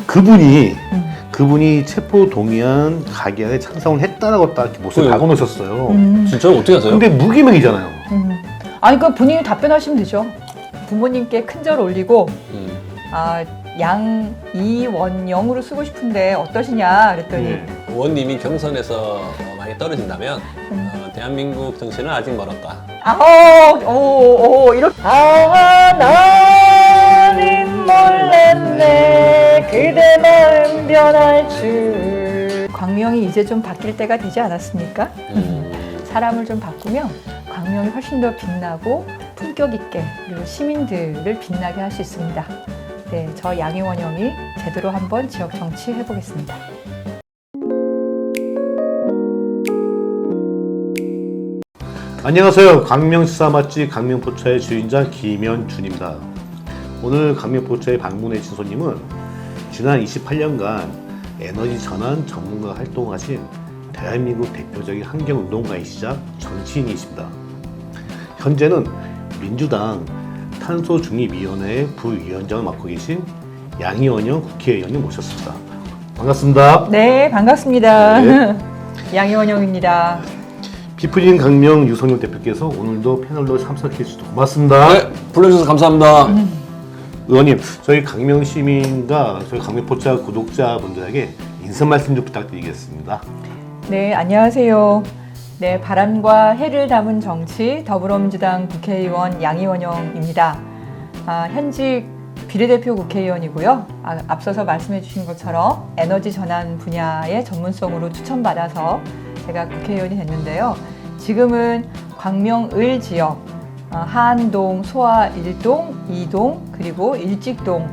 그분이 체포 동의안 가결에 찬성을 했다라고 딱 이렇게 못을 박아놓으셨어요. 진짜로 어떻게 하세요? 근데 무기명이잖아요. 아니 그 본인이 답변하시면 되죠. 부모님께 큰절 올리고 양이원영으로 쓰고 싶은데 어떠시냐 그랬더니 의원님이 경선에서 많이 떨어진다면 대한민국 정치는 아직 멀었다. 이렇게 나는 몰랐네 그대 마음 변할 줄. 광명이 이제 좀 바뀔 때가 되지 않았습니까? 사람을 좀 바꾸면 광명이 훨씬 더 빛나고 품격 있게 그리고 시민들을 빛나게 할 수 있습니다. 네, 저 양희원 형이 제대로 한번 지역 정치 해보겠습니다. 안녕하세요. 광명시사 맛집 광명포차의 주인장 김현준입니다. 오늘 광명포차에 방문해 주신 손님은 지난 28년간 에너지 전환 전문가 활동을 하신 대한민국 대표적인 환경운동가이시자 정치인이십니다. 현재는 민주당 탄소중립위원회 부위원장을 맡고 계신 양희원영 국회의원님 모셨습니다. 반갑습니다. 네, 반갑습니다. 네. 양희원 형입니다. 피프진 강명 유성열 대표께서 오늘도 패널로 참석해 주셔서 고맙습니다. 네, 불러주셔서 감사합니다. 의원님, 저희 강명 시민과 저희 강명포차 구독자분들에게 인사 말씀 좀 부탁드리겠습니다. 네, 안녕하세요. 네, 바람과 해를 담은 정치 더불어민주당 국회의원 양희원영입니다. 현직 비례대표 국회의원이고요. 앞서서 말씀해 주신 것처럼 에너지 전환 분야의 전문성으로 추천받아서 제가 국회의원이 됐는데요. 지금은 광명을 지역 하안동, 소아 1동, 2동, 그리고 일직동,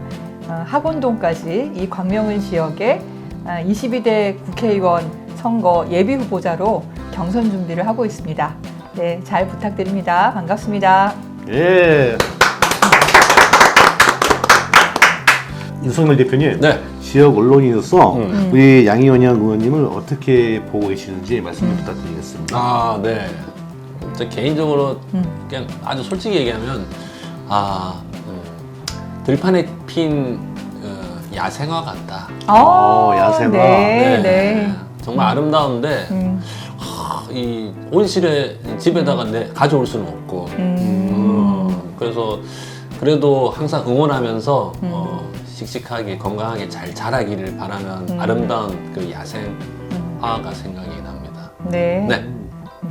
학원동까지 이 광명을 지역에 22대 국회의원 선거 예비 후보자로 경선 준비를 하고 있습니다. 네, 잘 부탁드립니다. 반갑습니다. 예. 유성열 대표님, 네. 지역 언론인으로서 우리 양희원영 의원님을 어떻게 보고 계시는지 말씀 좀 부탁드리겠습니다. 네. 저 개인적으로 그냥 아주 솔직히 얘기하면 들판에 핀 야생화 같다. 야생화. 네. 정말 아름다운데 이 온실에 집에다가 가져올 수는 없고 그래서 그래도 항상 응원하면서 씩씩하게 건강하게 잘 자라기를 바라면 아름다운 그 야생화가 생각이 납니다. 네. 네.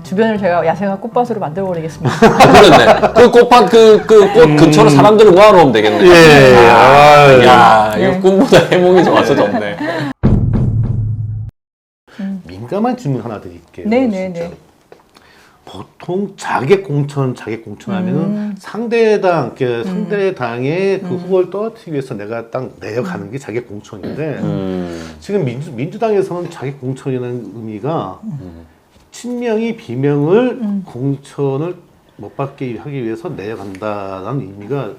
주변을 제가 야생화 꽃밭으로 만들어 버리겠습니다. 그렇네. 그 꽃밭 그 꽃 근처로 사람들을 모아놓으면 되겠네. 예. 야, 이거 꿈보다 해몽이 좋아서 좋네. 민감한 질문 하나 드릴게요. 네네네. 보통 자객 공천 하면은 상대당의 그 후보를 떨어뜨리기 위해서 내가 딱 내려가는 게 자객 공천인데 지금 민주당에서는 자객 공천이라는 의미가 친명이 비명을 공천을 못 받게 하기 위해서 내려간다는 의미가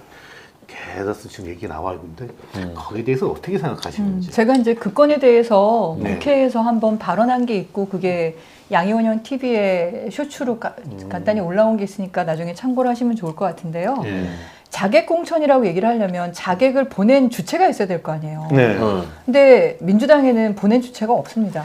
계속 지금 얘기 나와 있는데 거기에 대해서 어떻게 생각하시는지. 제가 이제 그 건에 대해서 네. 국회에서 한번 발언한 게 있고 그게 양희원영 TV에 쇼츠로 간단히 올라온 게 있으니까 나중에 참고를 하시면 좋을 것 같은데요. 자객 공천이라고 얘기를 하려면 자객을 보낸 주체가 있어야 될 거 아니에요. 네. 근데 민주당에는 보낸 주체가 없습니다.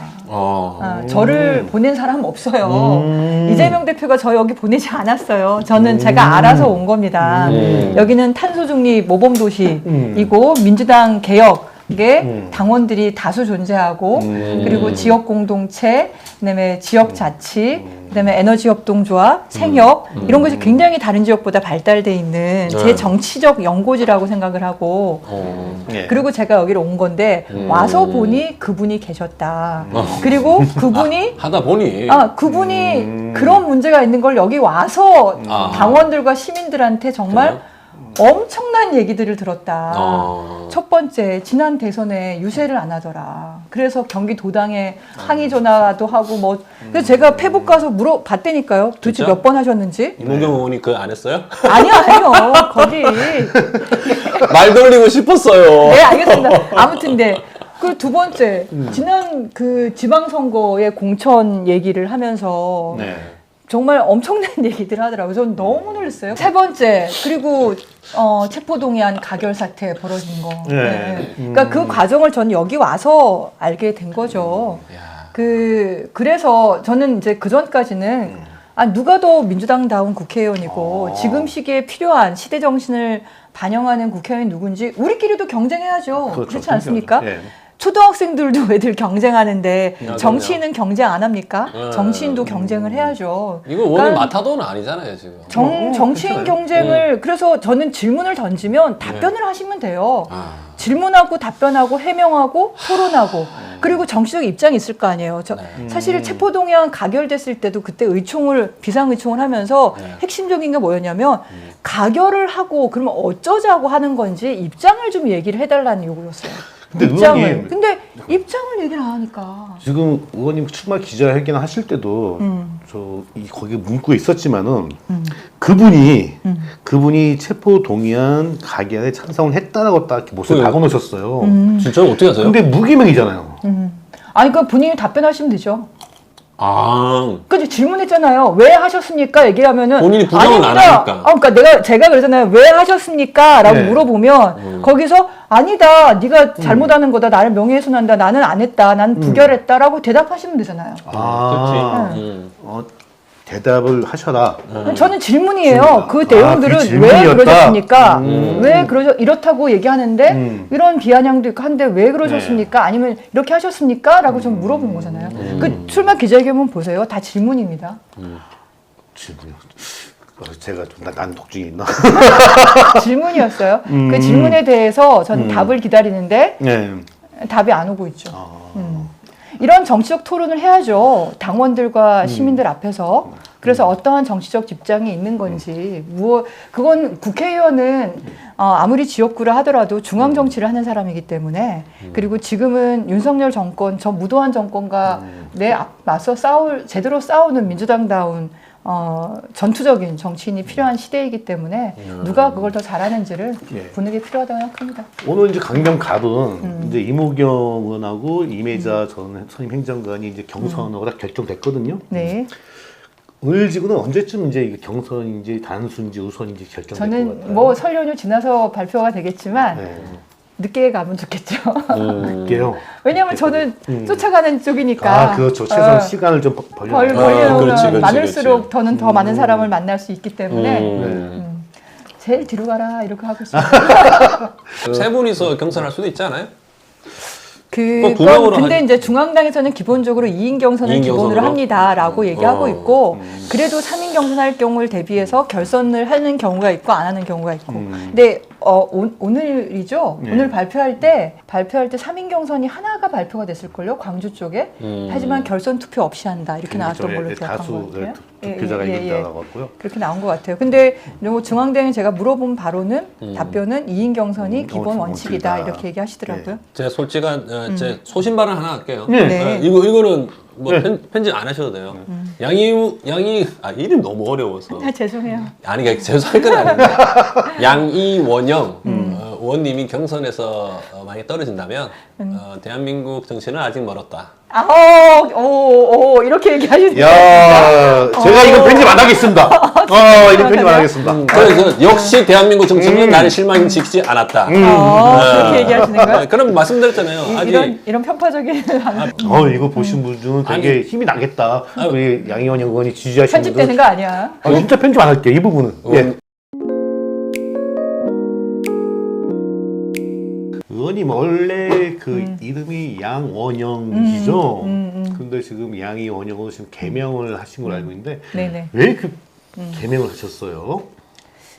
저를 보낸 사람 없어요. 이재명 대표가 저 여기 보내지 않았어요. 저는 제가 알아서 온 겁니다. 여기는 탄소중립 모범도시이고 민주당 개혁에 당원들이 다수 존재하고 그리고 지역 공동체, 그다음에 지역 자치, 그다음에 에너지 협동조합, 생협 이런 것이 굉장히 다른 지역보다 발달돼 있는 제 정치적 연고지라고 생각을 하고 그리고 제가 여기를 온 건데 와서 보니 그분이 계셨다. 그리고 그분이 하다 보니 그분이 그런 문제가 있는 걸 여기 와서 당원들과 시민들한테 정말 엄청난 얘기들을 들었다. 첫 번째, 지난 대선에 유세를 안 하더라. 그래서 경기도당에 항의 전화도 하고 그래서 제가 페북 가서 물어봤다니까요. 도대체 진짜? 몇 번 하셨는지. 이몽경 의원이 그거 안 했어요? 아니요. 거기. 말 돌리고 싶었어요. 네, 알겠습니다. 아무튼 그 두 번째, 지난 그 지방선거의 공천 얘기를 하면서 정말 엄청난 얘기들 하더라고요. 저는 너무 놀랐어요. 세 번째, 그리고 체포동의안 가결 사태 벌어진 거. 네. 그러니까 그 과정을 저는 여기 와서 알게 된 거죠. 그래서 저는 이제 그 전까지는 누가 더 민주당다운 국회의원이고 지금 시기에 필요한 시대 정신을 반영하는 국회의원이 누군지 우리끼리도 경쟁해야죠. 그렇죠. 그렇지 않습니까? 예. 초등학생들도 애들 경쟁하는데 그럼요. 정치인은 경쟁 안 합니까? 정치인도 경쟁을 해야죠. 이거 원인 마타도는 아니잖아요 지금. 정치인 그렇잖아요. 경쟁을 그래서 저는 질문을 던지면 답변을 하시면 돼요. 아. 질문하고 답변하고 해명하고 토론하고 그리고 정치적 입장이 있을 거 아니에요. 사실 체포동의안 가결됐을 때도 그때 비상의총을 하면서 핵심적인 게 뭐였냐면 가결을 하고 그러면 어쩌자고 하는 건지 입장을 좀 얘기를 해달라는 요구였어요. 근데 입장을. 의원님, 근데 입장을 얘기를 안 하니까. 지금 의원님 출마 기자회견 하실 때도 거기 문구에 있었지만은 그분이 체포 동의안 가결에 찬성을 했다라고 딱 이렇게 못을 박아놓으셨어요. 진짜 어떻게 하세요? 근데 무기명이잖아요. 아니 그 본인이 답변하시면 되죠. 아, 그죠 질문했잖아요. 왜 하셨습니까? 얘기하면은 본인이 부정은 안 하니까. 그러니까 제가 그러잖아요. 왜 하셨습니까?라고 네. 물어보면 거기서 아니다. 네가 잘못하는 거다. 나를 명예훼손한다. 나는 안 했다. 나는 부결했다라고 대답하시면 되잖아요. 그렇지. 대답을 하셔라. 저는 질문이에요. 그 내용들은 그게 왜 질문이었다? 그러셨습니까? 왜 이렇다고 얘기하는데 이런 비아냥도 있고 한데 왜 그러셨습니까? 아니면 이렇게 하셨습니까? 라고 좀 물어본 거잖아요. 그 출마 기자회견 보세요. 다 질문입니다. 질문이요. 제가 좀 난독증이 있나? 질문이었어요. 그 질문에 대해서 저는 답을 기다리는데 네. 답이 안 오고 있죠. 이런 정치적 토론을 해야죠. 당원들과 시민들 앞에서. 그래서 어떠한 정치적 집장이 있는 건지, 그건 국회의원은 아무리 지역구를 하더라도 중앙 정치를 하는 사람이기 때문에, 그리고 지금은 윤석열 정권, 저 무도한 정권과 맞서 제대로 싸우는 민주당다운 전투적인 정치인이 필요한 시대이기 때문에 누가 그걸 더 잘하는지를 보는 게 필요하다고 생각합니다. 오늘 이제 강경 갑은 이제 이무경 의원하고 이매자 전 선임 행정관이 이제 경선으로 다 결정됐거든요. 네. 오늘 지구는 언제쯤 이제 이게 경선인지 단수인지 우선인지 결정될 것 저는 같아요. 뭐 설 연휴 지나서 발표가 되겠지만 네. 늦게 가면 좋겠죠. 할게요. 왜냐하면 저는 쫓아가는 쪽이니까. 그렇죠. 최소한 시간을 좀 벌려놓으면 벌려놓으면 그렇지. 많을수록 더는 더 많은 사람을 만날 수 있기 때문에 제일 뒤로 가라 이렇게 하고 있어요. 세 분이서 경선할 수도 있지 않아요? 그건 분명으로 근데 이제 중앙당에서는 기본적으로 2인 경선을 2인 기본으로 경선으로? 합니다라고 얘기하고 있고 그래도 3인 경선할 경우를 대비해서 결선을 하는 경우가 있고 안 하는 경우가 있고 근데 오늘이죠? 네. 오늘 발표할 때 3인 경선이 하나가 발표가 됐을걸요? 광주 쪽에 하지만 결선 투표 없이 한다 이렇게 나왔던 걸로 기억한 다수 것 같아요. 투표자가 이긴다라고 했고요. 그렇게 나온 것 같아요. 근데 뭐 중앙당에 제가 물어본 바로는 답변은 2인 경선이 기본 원칙이다 이렇게 얘기하시더라고요. 제가 솔직한 제 소신 발언 하나 할게요. 네. 이거는 뭐 네. 편집 안 하셔도 돼요. 이름 너무 어려워서. 죄송해요. 아니 죄송할 건 아닌데 양이원영 의원님이 경선에서 많이 떨어진다면 대한민국 정치는 아직 멀었다. 이렇게 얘기하시네요. 야, 제가 이거 편집 안 하겠습니다. 이거 편집 안 하겠습니다. 그래서 역시 대한민국 정치는 나를 실망시키지 않았다. 그렇게 얘기하시는 거예요? 그럼 말씀드렸잖아요. 아직 이런 편파적인 이거 보신 분들은 되게 힘이 나겠다. 우리 양희원 의원이 지지하시는 분들. 편집되는 거 아니야? 진짜 편집 안 할게요. 이 부분은. 예. 의원님 원래 그 이름이 양원영이죠. 근데 지금 양희원영으로 지금 개명을 하신 걸로 알고 있는데 네네. 왜 그 개명을 하셨어요?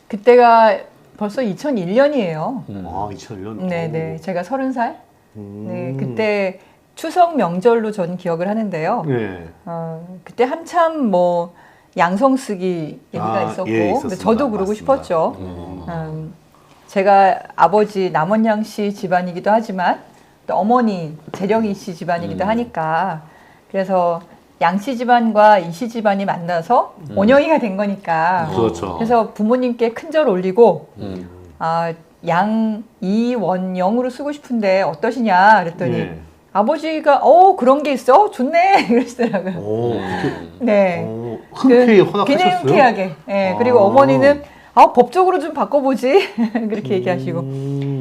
그때가 벌써 2001년이에요. 2001년. 네네. 제가 30살. 네, 그때 추석 명절로 저는 기억을 하는데요. 네. 그때 한참 뭐 양성쓰기 얘기가 있었고, 예, 근데 있었습니다. 저도 그러고 맞습니다. 싶었죠. 제가 아버지 남원양 씨 집안이기도 하지만 또 어머니 재령이 씨 집안이기도 하니까 그래서 양 씨 집안과 이 씨 집안이 만나서 원영이가 된 거니까. 그렇죠. 그래서 부모님께 큰절 올리고 양이원영으로 쓰고 싶은데 어떠시냐 그랬더니 예. 아버지가 그런 게 있어? 좋네 이러시더라고요. 그렇게, 네. 흔쾌히 허락하셨어요? 흔쾌하게. 예. 그리고 어머니는 법적으로 좀 바꿔보지 그렇게 얘기하시고.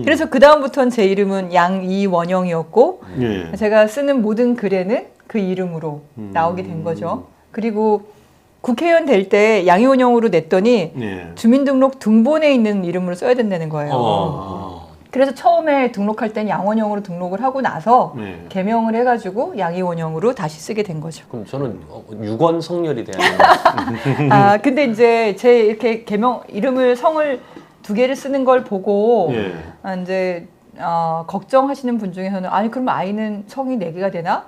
그래서 그 다음부터는 제 이름은 양이원영이었고 예. 제가 쓰는 모든 글에는 그 이름으로 나오게 된 거죠. 그리고 국회의원 될 때 양이원영으로 냈더니 예. 주민등록 등본에 있는 이름으로 써야 된다는 거예요. 그래서 처음에 등록할 땐 양원영으로 등록을 하고 나서 네. 개명을 해가지고 양이원영으로 다시 쓰게 된 거죠. 그럼 저는 6원 성렬이 돼야 근데 이제 제 이렇게 개명 성을 두 개를 쓰는 걸 보고 예. 이제 걱정하시는 분 중에서는 아니 그럼 아이는 성이 4개가 되나?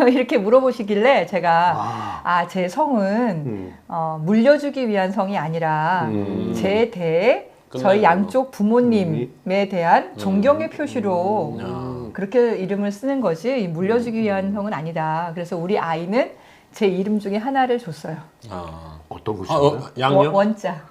이렇게 물어보시길래 제가 제 성은 물려주기 위한 성이 아니라 제 대에 저희 양쪽 부모님에 대한 존경의 표시로 그렇게 이름을 쓰는 거지 물려주기 위한 성은 아니다. 그래서 우리 아이는 제 이름 중에 하나를 줬어요. 어떤 것이요? 양요? 원자.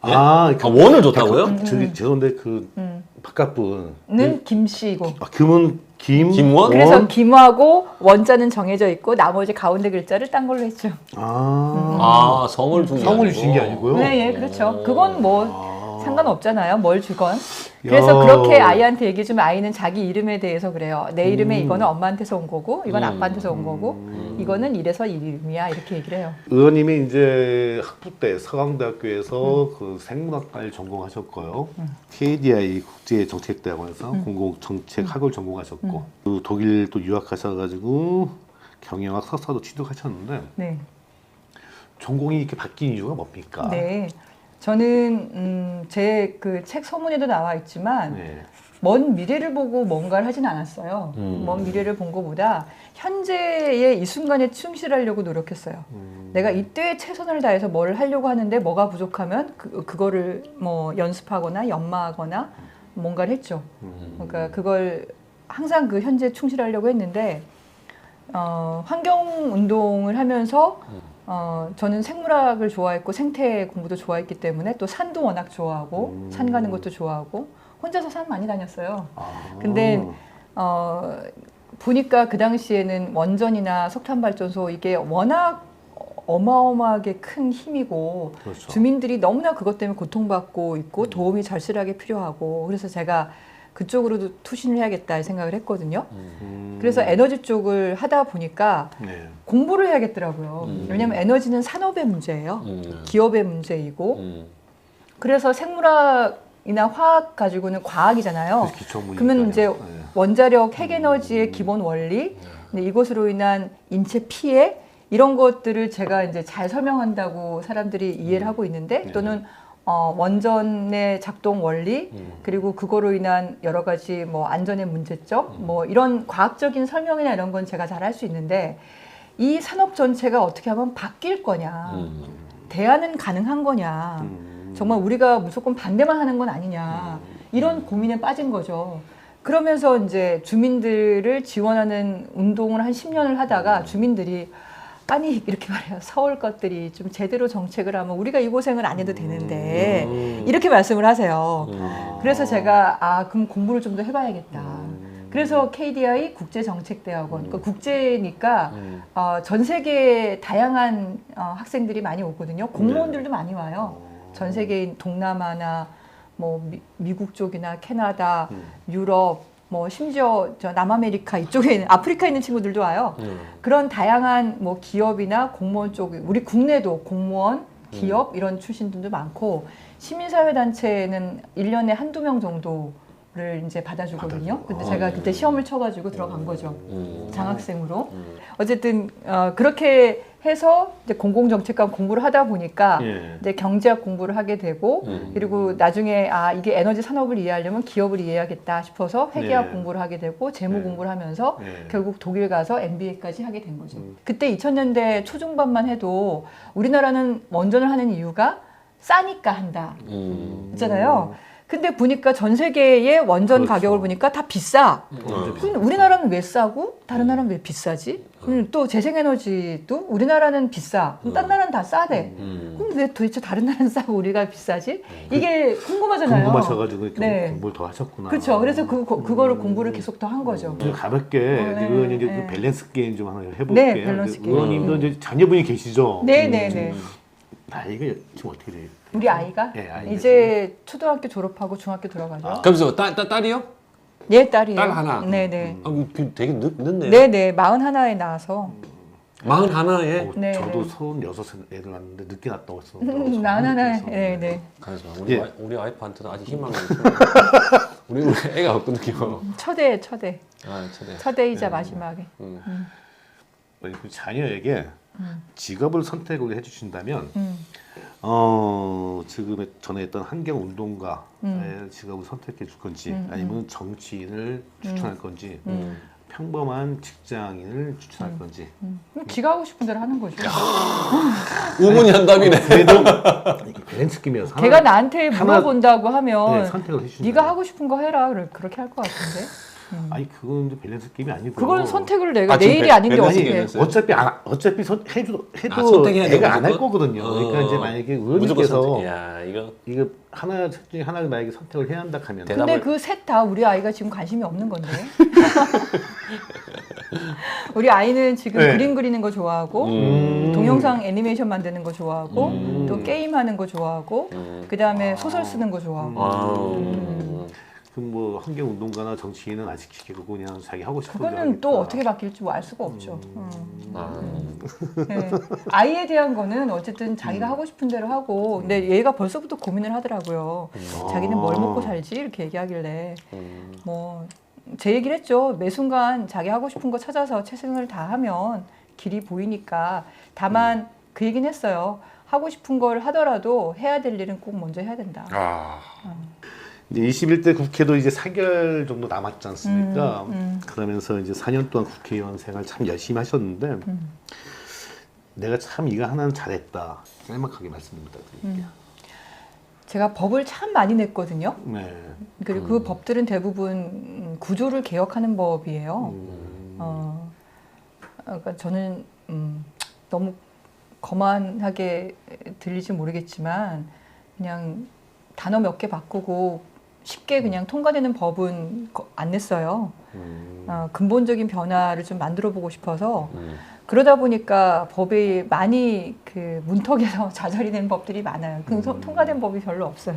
그러니까 원을 줬다고요? 저기 죄송한데 그 바깥분은 김씨고. 금은 김원? 그래서 김하고 원자는 정해져 있고 나머지 가운데 글자를 딴 걸로 했죠. 성을 준 게 성을 주신 게 아니고요? 네, 그렇죠. 그건 뭐 상관없잖아요. 뭘 주건. 그래서 그렇게 아이한테 얘기해주면 아이는 자기 이름에 대해서 그래요. 내 이름에 이거는 엄마한테서 온 거고 이건 아빠한테서 온 거고 이거는 이래서 이 이름이야 이렇게 얘기를 해요. 의원님이 이제 학부 때 서강대학교에서 그 생문학과를 전공하셨고요. KDI 국제정책대학원에서 공공정책학을 전공하셨고 그 독일 또 유학하셔가지고 경영학 석사도 취득하셨는데 네. 전공이 이렇게 바뀐 이유가 뭡니까? 네. 저는 제 그 책 서문에도 나와 있지만 네. 먼 미래를 보고 뭔가를 하진 않았어요. 먼 미래를 본 것보다 현재의 이 순간에 충실하려고 노력했어요. 내가 이때에 최선을 다해서 뭘 하려고 하는데 뭐가 부족하면 그거를 뭐 연습하거나 연마하거나 뭔가를 했죠. 그러니까 그걸 항상 그 현재에 충실하려고 했는데 환경 운동을 하면서 저는 생물학을 좋아했고 생태 공부도 좋아했기 때문에 또 산도 워낙 좋아하고 산 가는 것도 좋아하고 혼자서 산 많이 다녔어요. 근데 보니까 그 당시에는 원전이나 석탄발전소 이게 워낙 어마어마하게 큰 힘이고 그렇죠. 주민들이 너무나 그것 때문에 고통받고 있고 도움이 절실하게 필요하고 그래서 제가 그쪽으로도 투신을 해야겠다 생각을 했거든요. 그래서 에너지 쪽을 하다 보니까 네. 공부를 해야겠더라고요. 왜냐하면 에너지는 산업의 문제예요. 기업의 문제이고 그래서 생물학이나 화학 가지고는 과학이잖아요. 그러면 이제 원자력 핵에너지의 기본 원리 근데 이것으로 인한 인체 피해 이런 것들을 제가 이제 잘 설명한다고 사람들이 이해를 하고 있는데 또는 원전의 작동 원리 그리고 그거로 인한 여러 가지 뭐 안전의 문제점 뭐 이런 과학적인 설명이나 이런 건 제가 잘 할 수 있는데 이 산업 전체가 어떻게 하면 바뀔 거냐 대안은 가능한 거냐 정말 우리가 무조건 반대만 하는 건 아니냐 이런 고민에 빠진 거죠. 그러면서 이제 주민들을 지원하는 운동을 한 10년을 하다가 주민들이 아니 이렇게 말해요. 서울 것들이 좀 제대로 정책을 하면 우리가 이 고생을 안 해도 되는데 이렇게 말씀을 하세요. 그래서 제가 그럼 공부를 좀 더 해봐야겠다. 그래서 KDI 국제정책대학원 그러니까 국제니까 전 세계 다양한 학생들이 많이 오거든요. 공무원들도 많이 와요. 전 세계인 동남아나 뭐 미국 쪽이나 캐나다, 유럽 뭐 심지어 저 남아메리카 이쪽에 있는 아프리카에 있는 친구들도 와요. 그런 다양한 뭐 기업이나 공무원 쪽 우리 국내도 공무원, 기업 이런 출신들도 많고 시민사회 단체는 1년에 한두 명 정도를 이제 받아주거든요. 근데 제가 그때 시험을 쳐가지고 들어간 거죠. 장학생으로. 어쨌든 그렇게 해서 이제 공공정책과 공부를 하다 보니까 이제 경제학 공부를 하게 되고 그리고 나중에 이게 에너지 산업을 이해하려면 기업을 이해해야겠다 싶어서 회계학 공부를 하게 되고 재무 공부를 하면서 결국 독일 가서 MBA까지 하게 된 거죠. 그때 2000년대 초중반만 해도 우리나라는 원전을 하는 이유가 싸니까 한다. 있잖아요. 근데 보니까 전 세계의 원전 그렇죠. 가격을 보니까 다 비싸. 완전 비싸. 그럼 우리나라는 왜 싸고 다른 나라는 왜 비싸지? 또 재생에너지도 우리나라는 비싸. 그럼 딴 나라는 다 싸대. 그럼 왜 도대체 다른 나라는 싸고 우리가 비싸지? 이게 궁금하잖아요. 궁금하셔가지고 이렇게 네. 공부를 더 하셨구나. 그렇죠. 그래서 그거를 공부를 계속 더 한 거죠. 좀 가볍게 네, 이건 이제 네. 그 밸런스 게임 좀 하나 해볼게요. 네, 밸런스 게임. 의원님도 이제 자녀분이 계시죠? 네네네. 나이가 지금 어떻게 돼요? 우리 아이가 네, 아이가 이제 초등학교 졸업하고 중학교 들어가죠. 그러면서 딸이요? 얘 딸이에요. 딸 하나? 네네. 아, 되게 늦네요. 네네. 41에 나와서 41에? 네, 저도 네. 36에 애를 낳았는데 늦게 낳았다고 했어. 41에 네네. 그래서 예. 우리 와이프한테도 아직 희망이 우리 애가 없거든요. 첫애 아, 초대. 첫애이자 네. 마지막에. 그 자녀에게 직업을 선택을 해주신다면 지금 전에 했던 환경 운동가의 직업을 선택해 줄 건지 아니면 정치인을 추천할 건지 평범한 직장인을 추천할 건지. 지가 하고 싶은 대로 하는 거죠. 우문이 한답이네. 그래도 이게 밸런스 게임이어서 걔가 나한테 하나- 물어본다고 하면 네, 선택을 해주신다. 네가 하고 싶은 거 해라. 그렇게 할 것 같은데. 아니 그건 이제 밸런스 게임이 아니고. 그건 선택을 내가 아, 지금 내 일이 아닌데 밸런스 어떻게 해. 게임이었어요? 어차피 해도 선택해야 되고 애가 안 할 무조건? 거거든요. 그러니까 이제 만약에 무조건 의원님께서 선택. 야, 이거 하나 셋 중에 하나를 만약에 선택을 해야 한다 하면 대답을- 근데 그 셋 다 우리 아이가 지금 관심이 없는 건데. 우리 아이는 지금 네. 그림 그리는 거 좋아하고 동영상 애니메이션 만드는 거 좋아하고 또 게임하는 거 좋아하고 그다음에 소설 쓰는 거 좋아하고 뭐 환경 운동가나 정치인은 아직 시키고 그냥 자기 하고 싶은 대로 그거는 또 하니까. 어떻게 바뀔지 뭐 알 수가 없죠. 네. 아이에 대한 거는 어쨌든 자기가 하고 싶은 대로 하고 근데 얘가 벌써부터 고민을 하더라고요. 자기는 뭘 먹고 살지 이렇게 얘기하길래 뭐 제 얘기를 했죠. 매 순간 자기 하고 싶은 거 찾아서 최선을 다하면 길이 보이니까 다만 그 얘기는 했어요. 하고 싶은 걸 하더라도 해야 될 일은 꼭 먼저 해야 된다. 이제 21대 국회도 이제 4개월 정도 남았지 않습니까? 그러면서 이제 4년 동안 국회의원 생활 참 열심히 하셨는데 내가 참 이거 하나는 잘했다. 짤막하게 말씀드립니다. 제가 법을 참 많이 냈거든요. 네. 그리고 그 법들은 대부분 구조를 개혁하는 법이에요. 그러니까 저는 너무 거만하게 들릴지 모르겠지만 그냥 단어 몇 개 바꾸고 쉽게 그냥 통과되는 법은 안 냈어요. 근본적인 변화를 좀 만들어 보고 싶어서 그러다 보니까 법이 많이 그 문턱에서 좌절이 된 법들이 많아요. 통과된 법이 별로 없어요.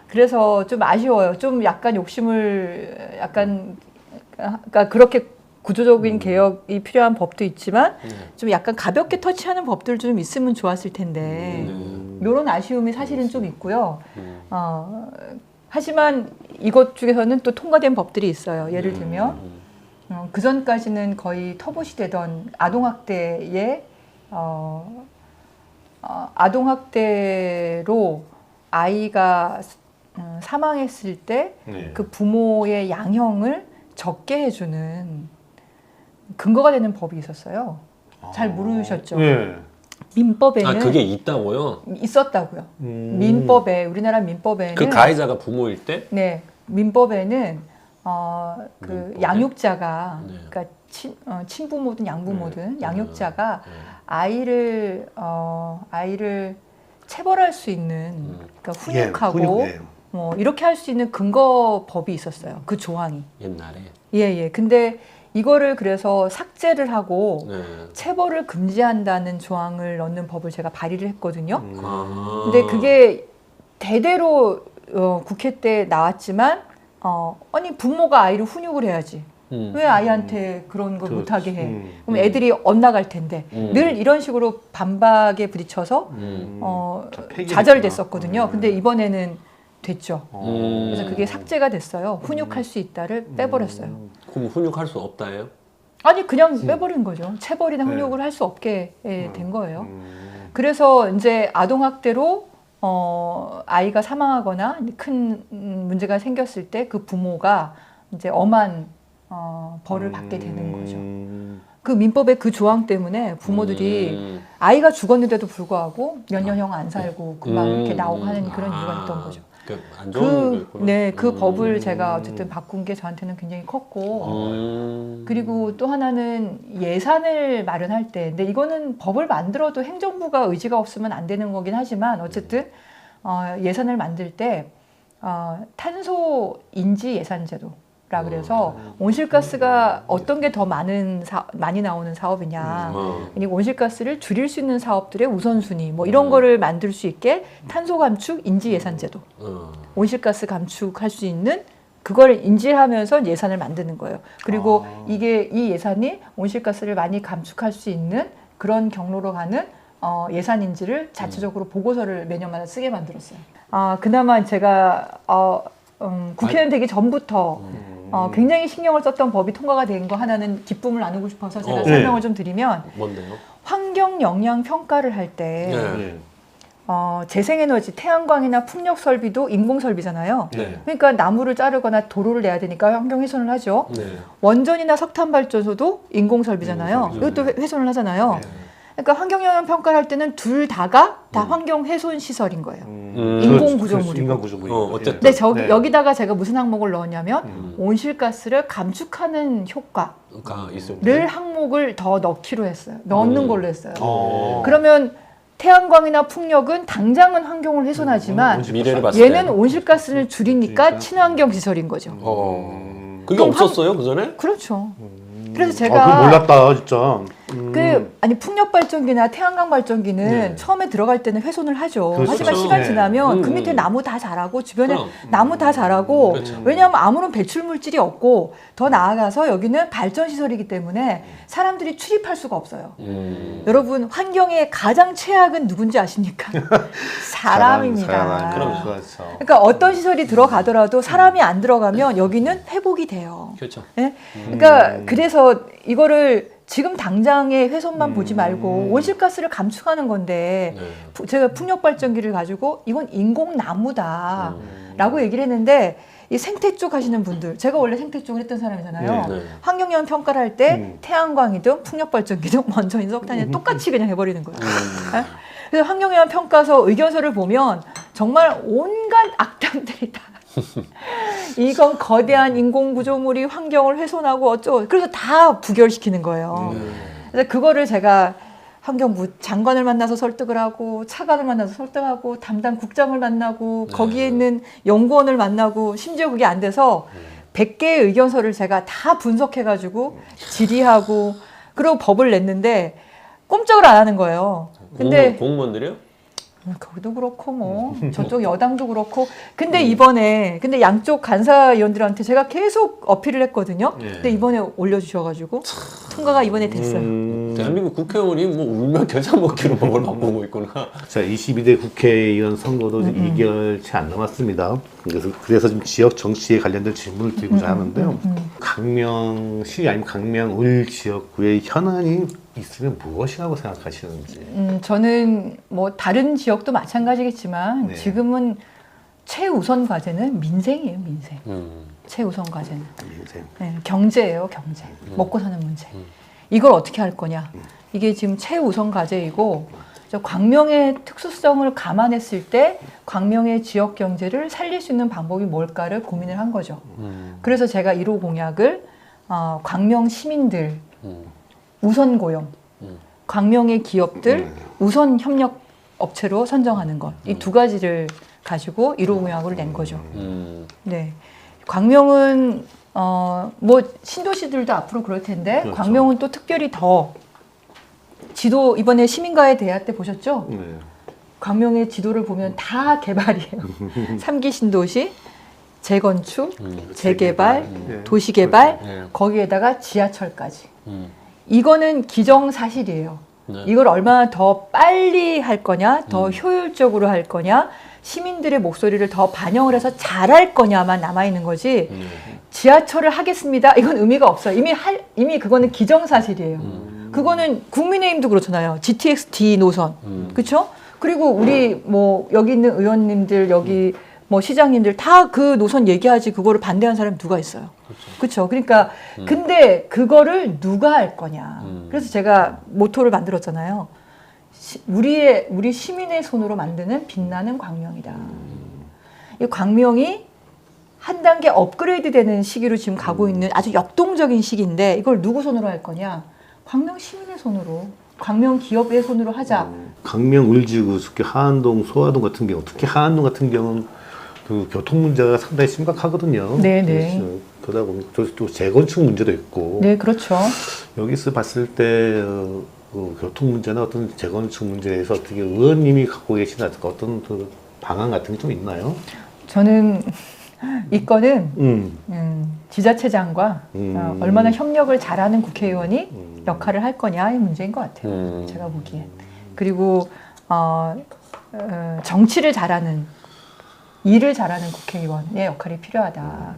그래서 좀 아쉬워요. 좀 약간 욕심을 그러니까 그렇게 구조적인 개혁이 필요한 법도 있지만 좀 약간 가볍게 터치하는 법들 좀 있으면 좋았을 텐데 이런 아쉬움이 사실은 좀 있고요. 하지만 이것 중에서는 또 통과된 법들이 있어요. 예를 들면 그 전까지는 거의 터부시 되던 아동학대의 아동학대로 아이가 사망했을 때 그 부모의 양형을 적게 해주는 근거가 되는 법이 있었어요. 잘 모르셨죠? 네. 민법에는 그게 있다고요? 있었다고요. 민법에 우리나라 민법에는 그 가해자가 부모일 때? 네 민법에는 그 민법에? 양육자가 네. 그러니까 친부모든 양부모든 양육자가 아이를 체벌할 수 있는 그러니까 훈육하고 훈육. 뭐 이렇게 할 수 있는 근거법이 있었어요. 그 조항이. 옛날에. 예. 근데 이거를 그래서 삭제를 하고 네. 체벌을 금지한다는 조항을 넣는 법을 제가 발의를 했거든요. 아. 근데 그게 대대로 국회 때 나왔지만 아니 부모가 아이를 훈육을 해야지. 왜 아이한테 그런 걸 못하게 해? 그럼 애들이 엇나갈 텐데 늘 이런 식으로 반박에 부딪혀서 좌절됐었거든요. 근데 이번에는 됐죠. 그래서 그게 삭제가 됐어요. 훈육할 수 있다를 빼버렸어요. 그럼 훈육할 수 없다예요? 아니 그냥 빼버린 거죠. 체벌이나 훈육을 할 수 없게 된 거예요. 그래서 이제 아동학대로 아이가 사망하거나 큰 문제가 생겼을 때 그 부모가 이제 엄한 벌을 받게 되는 거죠. 그 민법의 그 조항 때문에 부모들이 아이가 죽었는데도 불구하고 몇 년형 안 살고 그만 이렇게 나오고 하는 그런 이유가 있던 거죠. 안 좋은 거였구나. 네, 그 법을 제가 어쨌든 바꾼 게 저한테는 굉장히 컸고, 그리고 또 하나는 예산을 마련할 때, 근데 이거는 법을 만들어도 행정부가 의지가 없으면 안 되는 거긴 하지만 어쨌든 예산을 만들 때 탄소 인지 예산 제도라 그래서 온실가스가 어떤 게 더 많이 나오는 사업이냐, 그리고 온실가스를 줄일 수 있는 사업들의 우선순위 뭐 이런 거를 만들 수 있게 탄소 감축 인지 예산 제도, 온실가스 감축할 수 있는 그걸 인지하면서 예산을 만드는 거예요. 그리고 이 예산이 온실가스를 많이 감축할 수 있는 그런 경로로 가는 예산 인지를 자체적으로 보고서를 매년마다 쓰게 만들었어요. 그나마 제가 국회의원 되기 전부터 굉장히 신경을 썼던 법이 통과가 된 거 하나는 기쁨을 나누고 싶어서 제가 설명을 좀 드리면, 뭔데요? 환경 영향 평가를 할 때 네. 재생에너지, 태양광이나 풍력 설비도 인공 설비잖아요. 네. 그러니까 나무를 자르거나 도로를 내야 되니까 환경 훼손을 하죠. 네. 원전이나 석탄 발전소도 인공 설비잖아요. 이것도 훼손을 하잖아요. 그러니까 환경 영향 평가를 할 때는 둘 다가 다 환경 훼손 시설인 거예요. 인공 구조물이고. 인간 구조물이. 어쨌든. 근데 여기다가 제가 무슨 항목을 넣었냐면 온실가스를 감축하는 효과를 있을 항목을 더 넣기로 했어요. 넣는 걸로 했어요. 어. 그러면 태양광이나 풍력은 당장은 환경을 훼손하지만 미래를 봤을 얘는 때. 온실가스를 줄이니까 친환경 시설인 거죠. 그게 그럼 없었어요 그 전에? 그렇죠. 그래서 그거 제가 몰랐다 진짜. 아니 풍력 발전기나 태양광 발전기는 네. 처음에 들어갈 때는 훼손을 하죠. 그렇죠. 하지만 시간 네. 지나면 그 밑에 나무 다 자라고 주변에 그럼. 나무 다 자라고 그렇죠. 왜냐하면 아무런 배출 물질이 없고 더 나아가서 여기는 발전 시설이기 때문에 사람들이 출입할 수가 없어요. 여러분 환경의 가장 최악은 누군지 아십니까? 사람입니다. 그렇죠. 그러니까 어떤 시설이 들어가더라도 사람이 안 들어가면 여기는 회복이 돼요. 그렇죠. 네? 그러니까 그래서 이거를 지금 당장의 훼손만 보지 말고 온실가스를 감축하는 건데 제가 풍력 발전기를 가지고 이건 인공 나무다라고 얘기를 했는데 이 생태 쪽 하시는 분들, 제가 원래 생태 쪽을 했던 사람이잖아요. 네. 환경영향 평가를 할 때 태양광이든 풍력 발전기든 원전이든 석탄이든 똑같이 그냥 해버리는 거예요. 네? 그래서 환경영향 평가서 의견서를 보면 정말 온갖 악담들이 다 이건 거대한 인공 구조물이 환경을 훼손하고 어쩌고 그래서 다 부결시키는 거예요. 그래서 그거를 제가 환경부 장관을 만나서 설득을 하고 차관을 만나서 설득하고 담당 국장을 만나고 거기에 있는 연구원을 만나고 심지어 그게 안 돼서 100개의 의견서를 제가 다 분석해가지고 질의하고 그리고 법을 냈는데 꼼짝을 안 하는 거예요. 근데 공무원들이요? 거기도 그렇고 뭐 저쪽 여당도 그렇고 근데 양쪽 간사위원들한테 제가 계속 어필을 했거든요. 근데 이번에 올려주셔가지고 통과가 이번에 됐어요. 대한민국 국회의원이 뭐 울며 겨자 먹기로 법을 바꾸고 있구나. 자, 22대 국회의원 선거도 2개월 채 안 남았습니다. 그래서 지금 지역 정치에 관련된 질문을 드리고자 하는데요. 강명시 아니면 강명을 지역구의 현안이 있으면 무엇이라고 생각하시는지. 저는 뭐 다른 지역도 마찬가지겠지만 네. 지금은 최우선 과제는 민생이에요, 민생. 최우선 과제는. 인생. 네, 경제예요, 경제. 먹고 사는 문제. 이걸 어떻게 할 거냐. 이게 지금 최우선 과제이고 저 광명의 특수성을 감안했을 때 광명의 지역 경제를 살릴 수 있는 방법이 뭘까를 고민을 한 거죠. 그래서 제가 1호 공약을 광명 시민들 우선 고용, 광명의 기업들 우선 협력 업체로 선정하는 것. 이 두 가지를 가지고 1호 공약을 낸 거죠. 네. 광명은 뭐 신도시들도 앞으로 그럴 텐데 그렇죠. 광명은 또 특별히 더 지도 이번에 시민과의 대화 때 보셨죠? 네. 광명의 지도를 보면 다 개발이에요. 3기 신도시, 재건축, 재개발, 네. 도시개발, 네. 거기에다가 지하철까지. 이거는 기정사실이에요. 네. 이걸 얼마나 더 빨리 할 거냐, 더 효율적으로 할 거냐, 시민들의 목소리를 더 반영을 해서 잘할 거냐만 남아있는 거지, 지하철을 하겠습니다. 이건 의미가 없어요. 이미 그거는 기정사실이에요. 그거는 국민의힘도 그렇잖아요. GTX-D 노선. 그렇죠? 그리고 우리 뭐 여기 있는 의원님들, 여기 뭐 시장님들 다 그 노선 얘기하지 그거를 반대하는 사람이 누가 있어요. 그렇죠. 그러니까 근데 그거를 누가 할 거냐. 그래서 제가 모토를 만들었잖아요. 우리 시민의 손으로 만드는 빛나는 광명이다. 이 광명이 한 단계 업그레이드 되는 시기로 지금 가고 있는 아주 역동적인 시기인데 이걸 누구 손으로 할 거냐? 광명 시민의 손으로, 광명 기업의 손으로 하자. 광명 을지구, 특히 하안동, 소화동 같은 경우, 특히 하안동 같은 경우는 그 교통 문제가 상당히 심각하거든요. 네네. 그러다 보니 또 재건축 문제도 있고. 네, 그렇죠. 여기서 봤을 때 그 교통 문제나 어떤 재건축 문제에서 어떻게 의원님이 갖고 계신 어떤 그 방안 같은 게 좀 있나요? 저는 이 건은 지자체장과 얼마나 협력을 잘하는 국회의원이 역할을 할 거냐의 문제인 것 같아요. 제가 보기엔. 그리고 정치를 잘하는, 일을 잘하는 국회의원의 역할이 필요하다.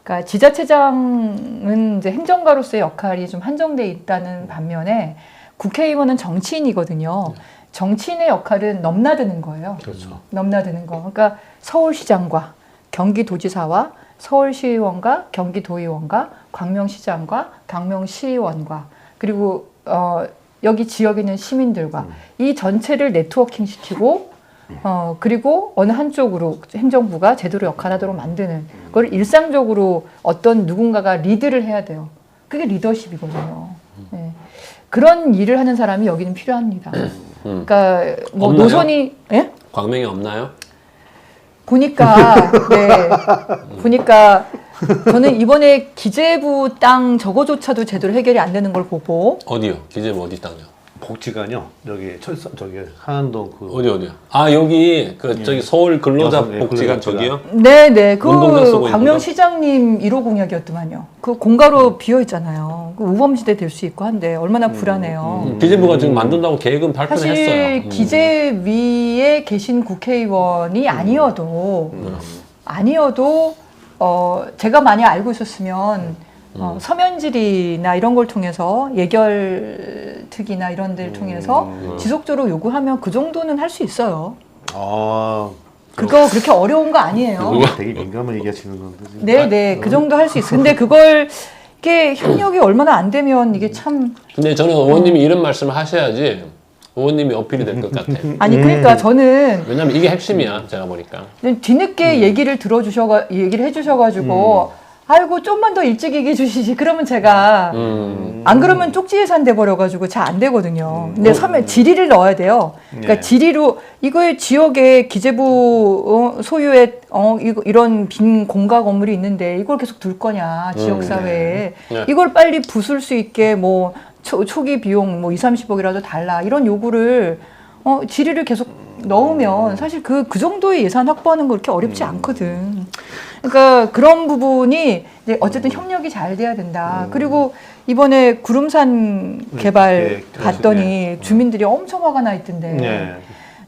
그러니까 지자체장은 이제 행정가로서의 역할이 좀 한정돼 있다는 반면에 국회의원은 정치인이거든요. 정치인의 역할은 넘나드는 거예요. 그렇죠. 넘나드는 거. 그러니까 서울시장과 경기도지사와 서울시의원과 경기도의원과 광명시장과 광명시의원과 그리고 여기 지역에 있는 시민들과 이 전체를 네트워킹 시키고 그리고 어느 한쪽으로 행정부가 제대로 역할하도록 만드는 그걸 일상적으로 어떤 누군가가 리드를 해야 돼요. 그게 리더십이거든요. 네. 그런 일을 하는 사람이 여기는 필요합니다. 그러니까 뭐 없나요? 노선이 예? 광명이 없나요? 보니까 보니까 저는 이번에 기재부 땅 저거조차도 제대로 해결이 안 되는 걸 보고 어디요? 기재부 어디 땅이요? 복지관요. 여기 철선 저기 하안동 그 어디요? 아 여기 그 저기 서울 근로자 여성, 예, 복지관 근로자 저기요? 네네 운동장 쓰고 그 있는 광명시장님 1호 공약이었더만요. 그 공가로 비어 있잖아요. 그 우범지대 될 수 있고 한데 얼마나 불안해요. 기재부가 지금 만든다고 계획은 발표를 사실 했어요. 기재위에 계신 국회의원이 아니어도 제가 많이 알고 있었으면 서면질이나 이런 걸 통해서 예결특위나 이런 데를 통해서 지속적으로 요구하면 그 정도는 할 수 있어요. 아, 그거 그렇게 어려운 거 아니에요. 되게 민감한 얘기하시는 건데. 지금. 네네 그 정도 할 수 있어요. 근데 그걸 이게 협력이 얼마나 안 되면 이게 참 근데 저는 의원님이 이런 말씀을 하셔야지 의원님이 어필이 될 것 같아요. 아니 그러니까 저는 왜냐면 이게 핵심이야 제가 보니까. 뒤늦게 얘기를 얘기를 해주셔가지고 아이고 좀만 더 일찍 얘기해 주시지 그러면 제가 안 그러면 쪽지에 산돼 버려가지고 잘 안 되거든요. 근데 서면 질의를 넣어야 돼요. 그러니까 네. 질의로 이거의 지역에 기재부 소유의 이런 빈 공가 건물이 있는데 이걸 계속 둘 거냐 지역 사회에 네. 이걸 빨리 부술 수 있게 뭐 초기 비용 뭐 2, 30억이라도 달라 이런 요구를 질의를 계속 넣으면 사실 그 정도의 예산 확보하는 거 그렇게 어렵지 않거든. 그러니까 그런 부분이 이제 어쨌든 협력이 잘 돼야 된다. 그리고 이번에 구름산 개발 네, 봤더니 주민들이 엄청 화가 나 있던데. 네.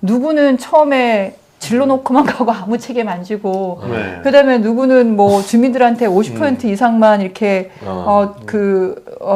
누구는 처음에 질러놓고만 가고 아무 책임 안 지고 네. 그다음에 누구는 뭐 주민들한테 50% 이상만 이렇게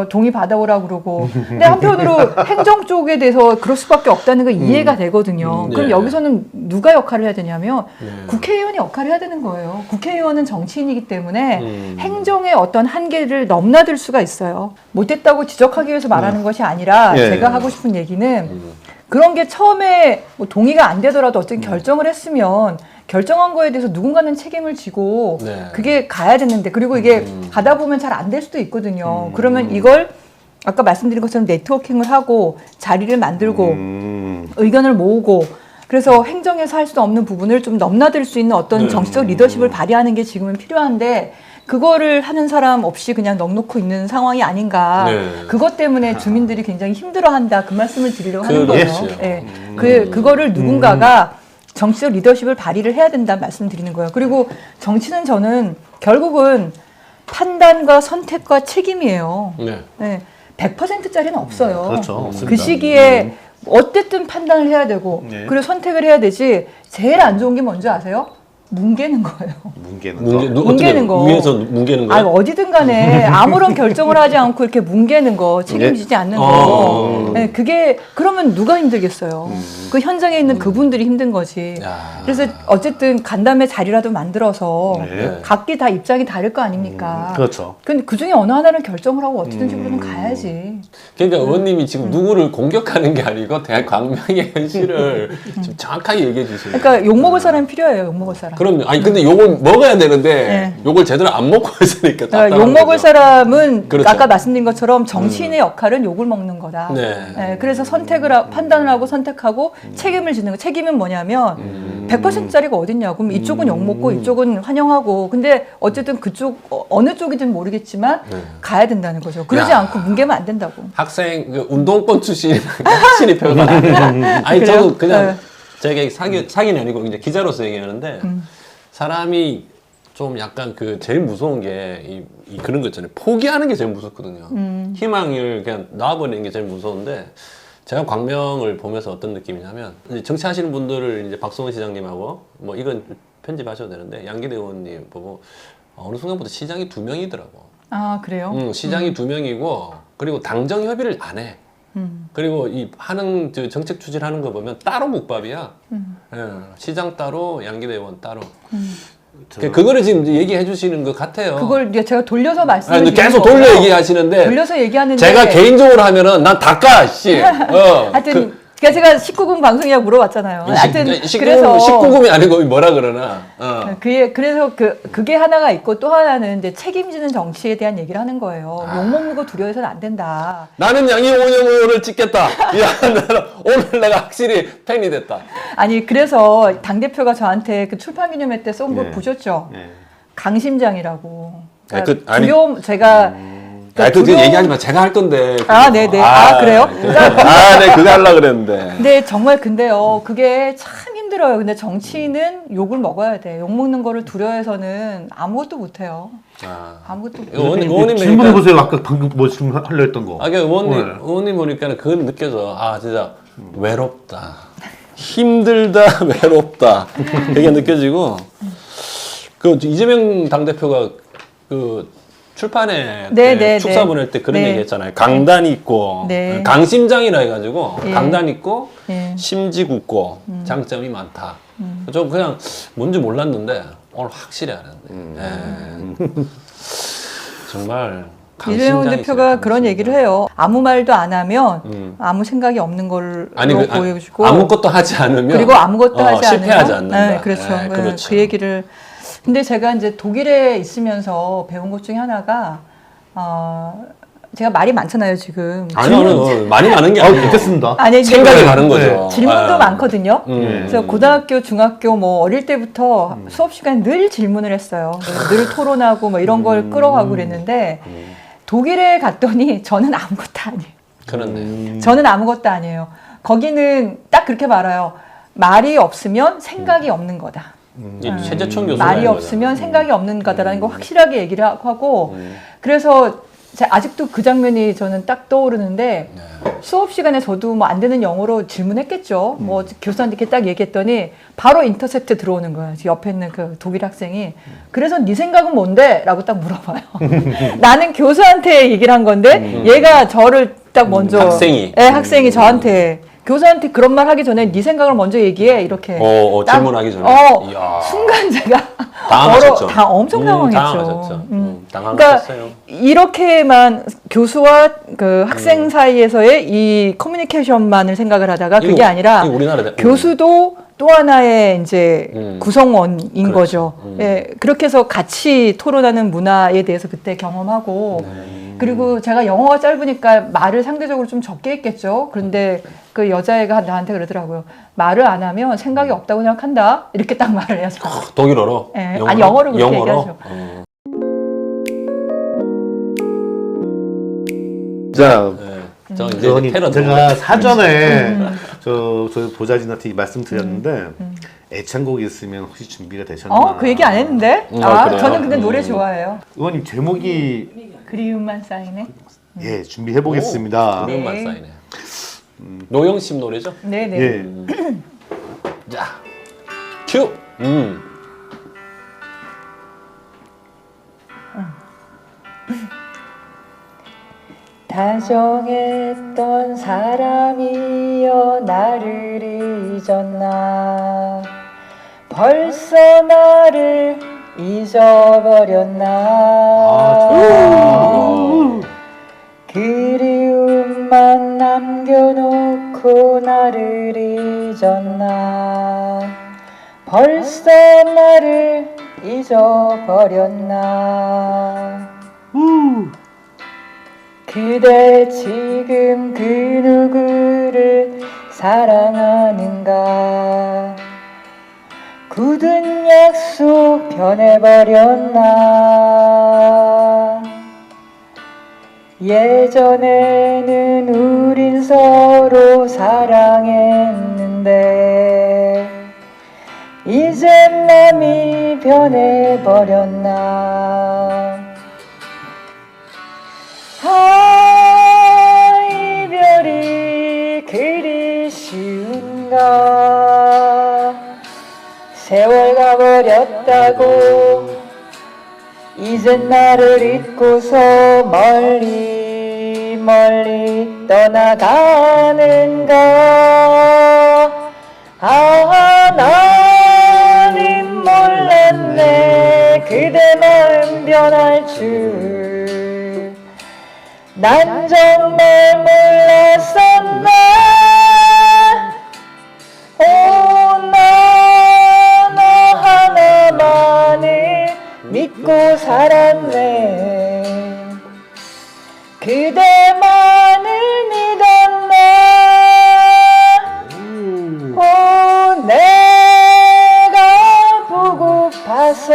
동의 받아오라고 그러고 근데 한편으로 행정 쪽에 대해서 그럴 수밖에 없다는 거 이해가 되거든요. 그럼 네. 여기서는 누가 역할을 해야 되냐면 네. 국회의원이 역할을 해야 되는 거예요. 국회의원은 정치인이기 때문에 행정의 어떤 한계를 넘나들 수가 있어요. 못했다고 지적하기 위해서 말하는 것이 아니라 예. 제가 하고 싶은 얘기는 그런 게 처음에 뭐 동의가 안 되더라도 어쨌든 결정을 했으면 결정한 거에 대해서 누군가는 책임을 지고 네. 그게 가야 되는데 그리고 이게 가다 보면 잘 안 될 수도 있거든요. 그러면 이걸 아까 말씀드린 것처럼 네트워킹을 하고 자리를 만들고 의견을 모으고 그래서 행정에서 할 수 없는 부분을 좀 넘나들 수 있는 어떤 정치적 리더십을 발휘하는 게 지금은 필요한데 그거를 하는 사람 없이 그냥 넉놓고 있는 상황이 아닌가. 네. 그것 때문에 주민들이 굉장히 힘들어한다. 그 말씀을 드리려고 하는 거예요. 그렇죠. 예. 그거를 누군가가 정치적 리더십을 발휘를 해야 된다 말씀드리는 거예요. 그리고 정치는 저는 결국은 판단과 선택과 책임이에요. 네. 네. 100%짜리는 없어요. 그렇죠. 없습니다. 그 시기에 어쨌든 판단을 해야 되고 네. 그리고 선택을 해야 되지. 제일 안 좋은 게 뭔지 아세요? 뭉개는 거예요. 뭉개는 뭉개는 거. 위에서 뭉개는 아, 거예요? 어디든 간에 아무런 결정을 하지 않고 이렇게 뭉개는 거, 책임지지 않는 거. 네, 그게, 그러면 누가 힘들겠어요. 그 현장에 있는 그분들이 힘든 거지. 야. 그래서 어쨌든 간담회 자리라도 만들어서 네. 각기 다 입장이 다를 거 아닙니까? 그렇죠. 근데 그 중에 어느 하나를 결정을 하고 어떻게든지 우리는 가야지. 그러니까 의원님이 지금 누구를 공격하는 게 아니고 대한 광명의 현실을 좀 정확하게 얘기해 주시는 그러니까 욕먹을 사람이 필요해요, 욕먹을 사람. 그럼요. 아니 근데 욕을 먹어야 되는데 네. 욕을 제대로 안 먹고 있으니까 욕 먹을 거죠. 사람은 그렇죠. 아까 말씀드린 것처럼 정치인의 역할은 욕을 먹는 거다. 네. 그래서 판단을 하고 선택하고 책임을 지는 거. 책임은 뭐냐면 100%짜리가 어딨냐고. 그럼 이쪽은 욕 먹고 이쪽은 환영하고. 근데 어쨌든 그쪽 어느 쪽이든 모르겠지만 가야 된다는 거죠. 그러지 야. 않고 뭉개면 안 된다고. 학생 그 운동권 출신 확실히 표현을 안 해요. 아니 그래요? 저도 그냥 네. 제가 사기는 아니고 이제 기자로서 얘기하는데 사람이 좀 약간 그 제일 무서운 게 이 그런 거 있잖아요. 포기하는 게 제일 무섭거든요. 희망을 그냥 놔버리는 게 제일 무서운데 제가 광명을 보면서 어떤 느낌이냐면 이제 정치하시는 분들을 이제 박성원 시장님하고 뭐 이건 편집하셔도 되는데 양기대 의원님 보고 어느 순간부터 시장이 2명이더라고. 아, 그래요? 시장이 2명이고 그리고 당정 협의를 안 해. 그리고 이 하는 정책 추진하는 거 보면 따로 국밥이야. 예, 시장 따로 양기대 의원 따로. 그거를 지금 얘기해 주시는 것 같아요. 그걸 이제 제가 돌려서 아니, 말씀드리는 계속 거고요. 돌려 얘기하시는데 돌려서 얘기하는데 제가 개인적으로 하면은 난 닦아 씨. 하여튼 그러니까 제가 19금 방송이라고 물어봤잖아요. 하여튼 그래서 19금이 아니고 뭐라 그러나. 그래서 그게 하나가 있고 또 하나는 이제 책임지는 정치에 대한 얘기를 하는 거예요. 욕먹는 거 두려워해서는 안 된다. 나는 양희원 의원을 찍겠다. 야, 나는 오늘 내가 확실히 팬이 됐다. 아니 그래서 당 대표가 저한테 그 출판기념회 때 쏜 거 네. 보셨죠? 네. 강심장이라고. 그러니까 아니, 두려움 제가 그 얘기하지 마. 제가 할 건데. 네네. 그래요? 네, 그거 하려고 그랬는데. 근데 정말 근데요, 그게 참 힘들어요. 근데 정치인은 욕을 먹어야 돼. 욕 먹는 거를 두려워해서는 아무것도 못해요. 아무것도 못해요. 의원님 질문 보세요. 아까 방금 뭐 질문 하려 했던 거. 그러니까 의원님 보니까는 그건 느껴져. 진짜 외롭다. 힘들다, 외롭다. 그게 느껴지고. 그 이재명 당대표가 그 출판회 때 축사 보낼 때 그런 얘기 했잖아요. 강단 있고 강심장이라 해가지고 강단 있고 심지 굳고 장점이 많다. 좀 그냥 뭔지 몰랐는데 오늘 확실히 알았네. 정말 이재명 대표가 그런 얘기를 해요. 아무 말도 안 하면 아무 생각이 없는 걸로 보여주고 아무것도 하지 않으면 그리고 아무것도 하지 실패하지 않으면 않는다. 그렇죠. 그렇죠. 그 얘기를 근데 제가 이제 독일에 있으면서 배운 것 중에 하나가 제가 말이 많잖아요 지금. 아니요, 많이 많은 게 아니에요. 됐습니다. 아니, 생각이 많은 거죠. 질문도 많거든요. 음. 그래서 고등학교, 중학교 뭐 어릴 때부터 수업 시간에 늘 질문을 했어요. 늘 토론하고 뭐 이런 걸 끌어가고 그랬는데 독일에 갔더니 저는 아무것도 아니에요. 그렇네. 저는 아무것도 아니에요. 거기는 딱 그렇게 말해요. 말이 없으면 생각이 없는 거다. 최재천 교수가 말이 없으면 생각이 없는 거다라는 거 확실하게 얘기를 하고 그래서 아직도 그 장면이 저는 딱 떠오르는데 수업 시간에 저도 뭐 안 되는 영어로 질문했겠죠. 뭐 교수한테 이렇게 딱 얘기했더니 바로 인터셉트 들어오는 거예요. 옆에 있는 그 독일 학생이. 그래서 네 생각은 뭔데? 라고 딱 물어봐요. 나는 교수한테 얘기를 한 건데 얘가 저를 딱 먼저 학생이 저한테 교수한테 그런 말 하기 전에 네 생각을 먼저 얘기해 이렇게 딱, 질문하기 전에 순간 제가 당황하셨죠. 엄청 당황했죠. 당황하셨죠. 당황하셨어요. 그러니까 이렇게만 교수와 그 학생 사이에서의 이 커뮤니케이션만을 생각을 하다가 그게 아니라 교수도 또 하나의 이제 구성원인 거죠. 예, 그렇게 해서 같이 토론하는 문화에 대해서 그때 경험하고 그리고 제가 영어가 짧으니까 말을 상대적으로 좀 적게 했겠죠. 그런데 그 여자애가 나한테 그러더라고요. 말을 안 하면 생각이 없다고 생각한다. 이렇게 딱 말을 해요. 독일어로? 예, 영어로 그렇게 얘기하죠. 자, 이제 제가 사전에 저 보좌진한테 말씀드렸는데 애창곡이 있으면 혹시 준비가 되셨나? 그 얘기 안 했는데? 저는 근데 노래 좋아해요. 의원님 제목이 그리움만 쌓이네. 예, 준비해 보겠습니다. 그리움만 쌓이네. 노영심 노래죠? 네네. 예. 자, 큐. 다정했던 사람이여 나를 잊었나 벌써 나를 잊어버렸나 그리움만 남겨놓고 나를 잊었나 벌써 나를 잊어버렸나. 그대 지금 그 누구를 사랑하는가. 굳은 약속 변해버렸나. 예전에는 우린 서로 사랑했는데 이젠 맘이 변해버렸나. 이별이 그리 쉬운가. 세월 가버렸다고 이젠 나를 잊고서 멀리 멀리 떠나가는가. 나는 몰랐네 그대 마음 변할 줄. 난 정말 몰랐었나. 나 하나만을 믿고 살았네. 그대만을 믿었네. 내가 보고파서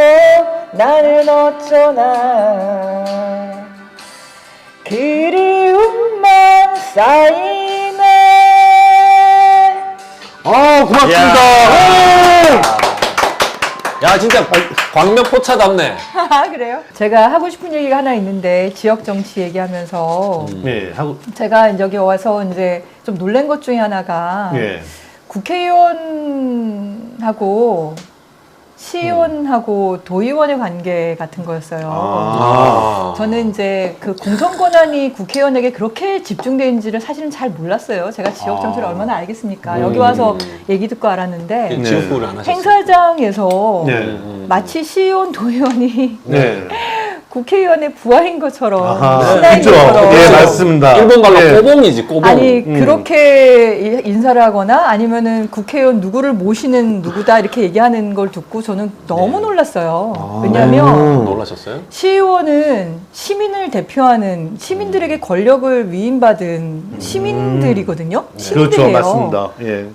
나는 어쩌나. 그리움만 쌓이네. 고맙습니다. 야 진짜 광명포차답네. 그래요? 제가 하고 싶은 얘기가 하나 있는데 지역 정치 얘기하면서 네, 하고 제가 여기 와서 이제 좀 놀란 것 중에 하나가 예. 국회의원하고 시의원하고 도의원의 관계 같은 거였어요. 저는 이제 그 공천 권한이 국회의원에게 그렇게 집중되어 있는지를 사실은 잘 몰랐어요. 제가 지역 정치를 얼마나 알겠습니까? 여기 와서 얘기 듣고 알았는데 지역구를 안 하셨어요. 행사장에서 네. 마치 시의원, 도의원이 네. 국회의원의 부하인 것처럼 아하, 신하인 그죠? 것처럼 예, 맞습니다. 일본 말로 예. 꼬봉이지 꼬봉. 아니 그렇게 인사를 하거나 아니면은 국회의원 누구를 모시는 누구다 이렇게 얘기하는 걸 듣고 저는 너무 놀랐어요. 왜냐하면 놀라셨어요? 시의원은 시민을 대표하는 시민들에게 권력을 위임받은 시민들이거든요. 그렇죠, 시민들이에요. 맞습니다. 예.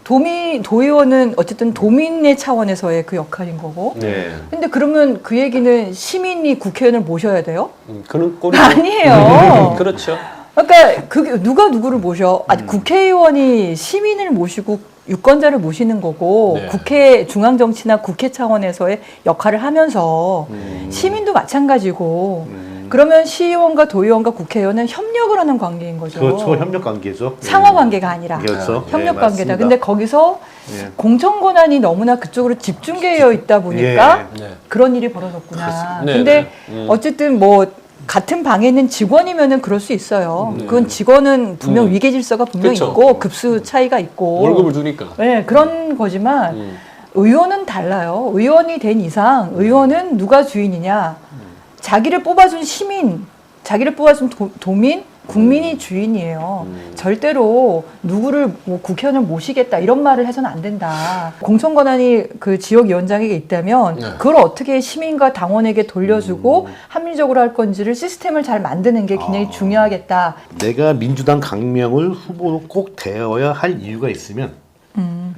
도의원은 어쨌든 도민의 차원에서의 그 역할인 거고. 네. 근데 그러면 그 얘기는 시민이 국회의원을 모셔야 돼요? 그런 꼴이 아니에요. 그렇죠. 그러니까 그게 누가 누구를 모셔? 국회의원이 시민을 모시고 유권자를 모시는 거고 네. 국회 중앙 정치나 국회 차원에서의 역할을 하면서 시민도 마찬가지고 그러면 시의원과 도의원과 국회의원은 협력을 하는 관계인 거죠. 그렇죠. 협력 관계죠. 상하 관계가 아니라 그렇죠. 협력 예, 관계다. 맞습니다. 근데 거기서 예. 공천 권한이 너무나 그쪽으로 집중되어 있다 보니까 네. 그런 일이 벌어졌구나. 네, 근데 네. 어쨌든 뭐 같은 방에 있는 직원이면은 그럴 수 있어요. 그건 직원은 분명 위계 질서가 분명 그쵸. 있고 급수 차이가 있고 월급을 주니까. 네, 그런 거지만 의원은 달라요. 의원이 된 이상 의원은 누가 주인이냐? 자기를 뽑아준 시민, 자기를 뽑아준 도민, 국민이 주인이에요. 절대로 누구를 뭐 국회의원을 모시겠다 이런 말을 해서는 안 된다. 공천 권한이 그 지역위원장에게 있다면 네. 그걸 어떻게 시민과 당원에게 돌려주고 합리적으로 할 건지를 시스템을 잘 만드는 게 굉장히 중요하겠다. 내가 민주당 강명을 후보로 꼭 되어야 할 이유가 있으면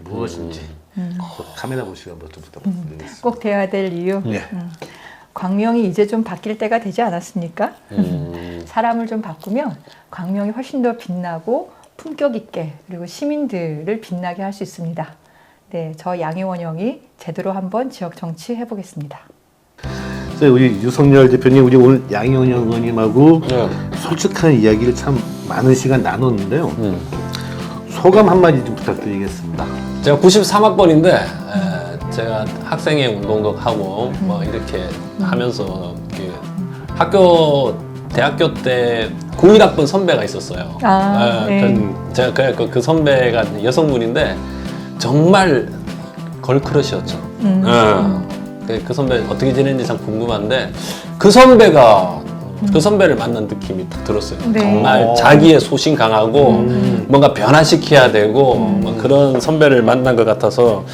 무엇인지 카메라 보시고 한번 좀 부탁드리겠습니다. 꼭 돼야 될 이유. 네. 광명이 이제 좀 바뀔 때가 되지 않았습니까? 사람을 좀 바꾸면 광명이 훨씬 더 빛나고 품격 있게 그리고 시민들을 빛나게 할 수 있습니다. 네, 저 양혜원 형이 제대로 한번 지역 정치 해보겠습니다. 우리 유석열 대표님, 우리 오늘 양희원 의원님하고 네. 솔직한 이야기를 참 많은 시간 나눴는데요. 소감 한마디 좀 부탁드리겠습니다. 제가 93학번인데 제가 학생회 운동도 하고 뭐 이렇게 하면서 그 대학교 때 91학번 선배가 있었어요. 네. 제가 그 선배가 여성분인데 정말 걸크러시였죠. 그 선배 어떻게 지냈는지 참 궁금한데 그 선배를 만난 느낌이 딱 들었어요. 네. 정말 자기의 소신 강하고 뭔가 변화시켜야 되고 뭐 그런 선배를 만난 것 같아서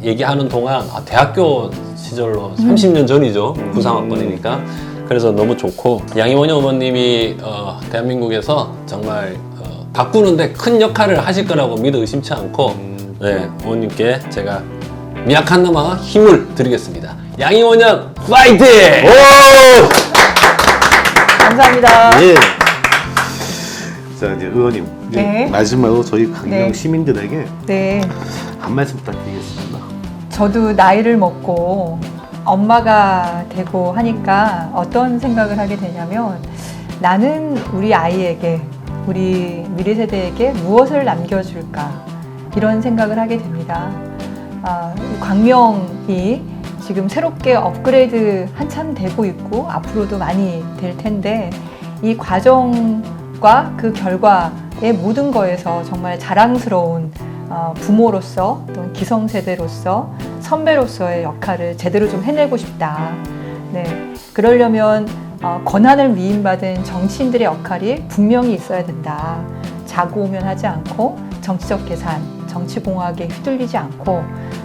얘기하는 동안 대학교 시절로 30년 전이죠. 부상학번이니까. 그래서 너무 좋고 양희원영 어머님이 대한민국에서 정말 바꾸는데 큰 역할을 하실 거라고 믿어 의심치 않고 네, 어머님께 제가 미약한나마 힘을 드리겠습니다. 양희원영 파이팅! 오! 감사합니다. 예. 자, 이제 의원님, 이제 네. 마지막으로 저희 강릉 네. 시민들에게 네. 한 말씀 부탁드리겠습니다. 저도 나이를 먹고 엄마가 되고 하니까 어떤 생각을 하게 되냐면 나는 우리 아이에게, 우리 미래 세대에게 무엇을 남겨줄까 이런 생각을 하게 됩니다. 이 광명이 지금 새롭게 업그레이드 한참 되고 있고 앞으로도 많이 될 텐데 이 과정과 그 결과의 모든 거에서 정말 자랑스러운 부모로서 또 기성세대로서 선배로서의 역할을 제대로 좀 해내고 싶다. 네, 그러려면 권한을 위임받은 정치인들의 역할이 분명히 있어야 된다. 자고우면하지 않고 정치적 계산, 정치공학에 휘둘리지 않고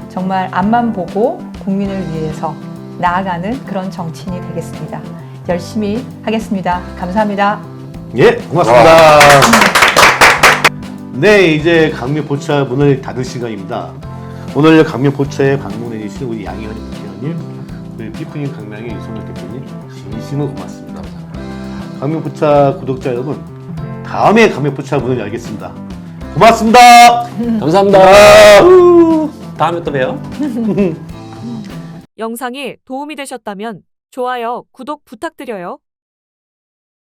정말 앞만 보고 국민을 위해서 나아가는 그런 정치인이 되겠습니다. 열심히 하겠습니다. 감사합니다. 예, 고맙습니다. 네, 이제 강명 포차 문을 닫을 시간입니다. 오늘 강명 포차에 방문해 주신 우리 양희원 국회의원님, 우리 피프님 강명의 유승열 대표님, 진심으로 고맙습니다. 강명 포차 구독자 여러분, 다음에 강명 포차 문을 열겠습니다. 고맙습니다. 감사합니다. 다음에 또 봬요. 영상이 도움이 되셨다면 좋아요, 구독 부탁드려요.